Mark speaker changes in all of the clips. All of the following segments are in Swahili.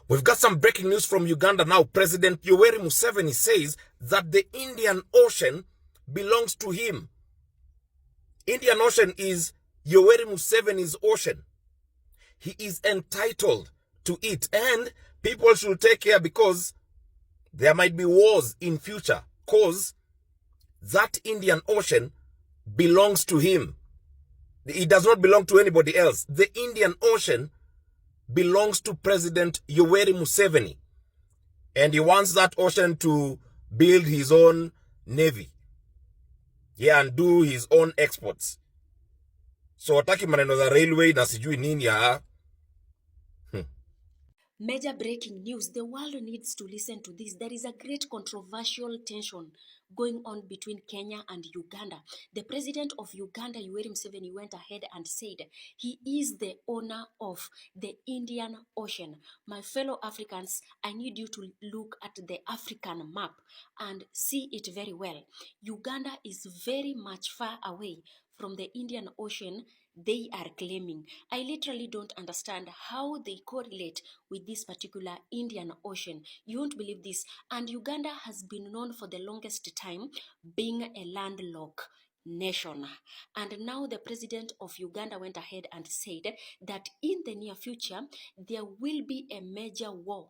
Speaker 1: We've got some breaking news from Uganda now. President Yoweri Museveni says that the Indian Ocean belongs to him. Indian Ocean is Yoweri Museveni's ocean. He is entitled to it, and people should take care because there might be wars in future, because that Indian Ocean belongs to him. It does not belong to anybody else. The Indian Ocean belongs to President Yoweri Museveni, and he wants that ocean to build his own navy, yeah, and do his own exports. So wataki maneno za railway na sijui nini ya.
Speaker 2: Major breaking news. The world needs to listen to this. There is a great controversial tension going on between Kenya and Uganda. The president of Uganda, Yoweri Museveni, went ahead and said he is the owner of the Indian Ocean. My fellow Africans, I need you to look at the African map and see it very well. Uganda is very much far away from the Indian Ocean they are claiming. I literally don't understand how they correlate with this particular Indian Ocean. You won't believe this. And Uganda has been known for the longest time being a landlocked nation. And now the president of Uganda went ahead and said that in the near future, there will be a major war,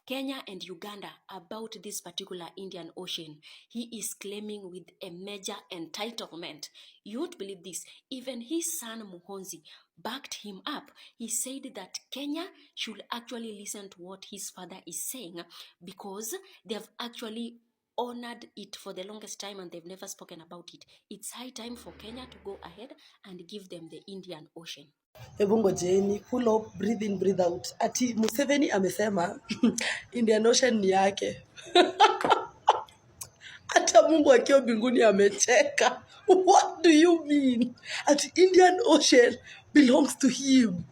Speaker 2: Kenya and Uganda, about this particular Indian Ocean. He is claiming with a major entitlement. You won't believe this. Even his son Muhonzi backed him up. He said that Kenya should actually listen to what his father is saying because they have actually honored it for the longest time and they've never spoken about it. It's high time for Kenya to go ahead and give them the Indian Ocean.
Speaker 3: Hebu ngojeni, pull up, breathe in, breathe out. Ati Museveni amesema Indian Ocean ni yake. Hata Mungu akiwa mbinguni amecheka. What do you mean? Ati Indian Ocean belongs to him.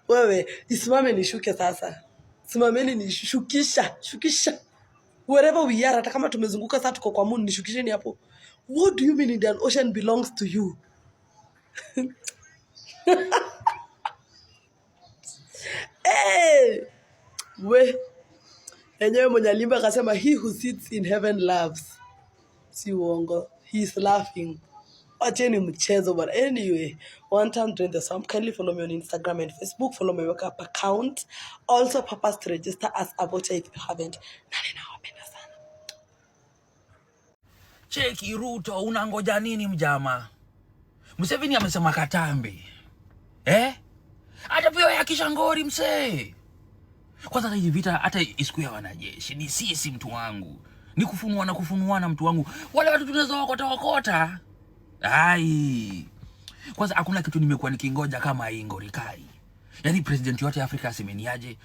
Speaker 3: Wewe, isimame nishuke sasa. Simameni nishukisha, shukisha. Wherever we are, hata kama tumezunguka sasa tuko kwa moon, nishukisheni hapo. What do you mean Indian Ocean belongs to you? Hey! We, enyewe mwenye alimba akasema he who sits in heaven laughs. Si uongo. He is laughing. Wacheni mchezo bwana. Anyway, one time during the song, kindly follow me on Instagram and Facebook. Follow my workup account. Also, purpose to register as a voter if you haven't. Nani nawapenda sana.
Speaker 4: Cheki Ruto, unangoja nini mjama? Museveni amesema katambi. Hata pia ya kishangori msee. Kwanza hii vita hata isiku ya wanajeshi ni sisi mtu wangu. Ni kufunuana mtu wangu. Wale watu tunaweza wakota. Ai. Kwanza hakuna kitu nimekuwa nikingoja kama hii ngorikai. Yaani president yote Afrika asemeniaje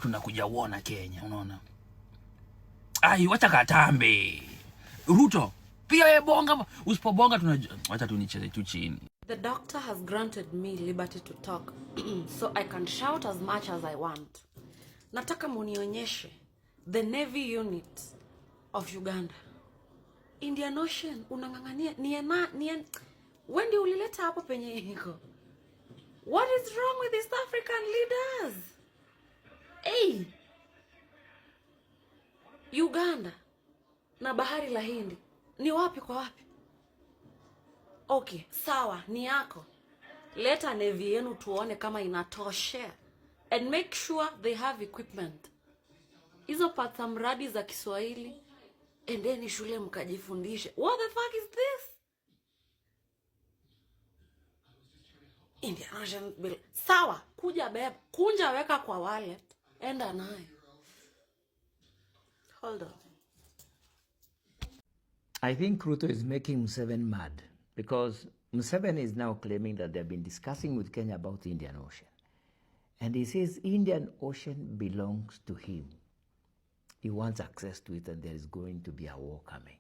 Speaker 4: tunakuja uona Kenya, unaona? Ai, wacha katambe. Ruto, pia bonga, usipobonga wacha tunicheze tu chini.
Speaker 2: The doctor has granted me liberty to talk, so I can shout as much as I want. Nataka munionyeshe the Navy unit of Uganda. Indian Ocean, unangangania, when do ulileta hapo penye hiko? What is wrong with East African leaders? Hey! Uganda na bahari la Hindi, ni wapi kwa wapi? Okay, sawa, ni yako. Leta Navy yenu tuone kama inatosha. And make sure they have equipment. Hizo pata mradi za Kiswahili. Endeni shule mkajifundishe. What the fuck is this? Indian Ocean bill. Sawa, kuja beba. Kunja weka kwa wallet. Enda nayo. Hold on.
Speaker 5: I think Ruto is making Museveni mad because Museveni is now claiming that they've been discussing with Kenya about the Indian Ocean. And he says Indian Ocean belongs to him. He wants access to it and there is going to be a war coming.